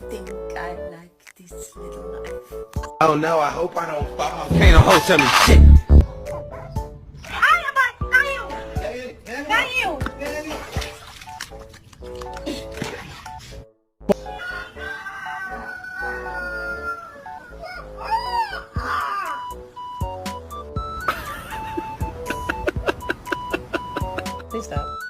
think I like this little life. Oh no, I hope I don't fall. Can't no hoe tell me shit. Ay, abay! Tayo! Tayo! Please stop.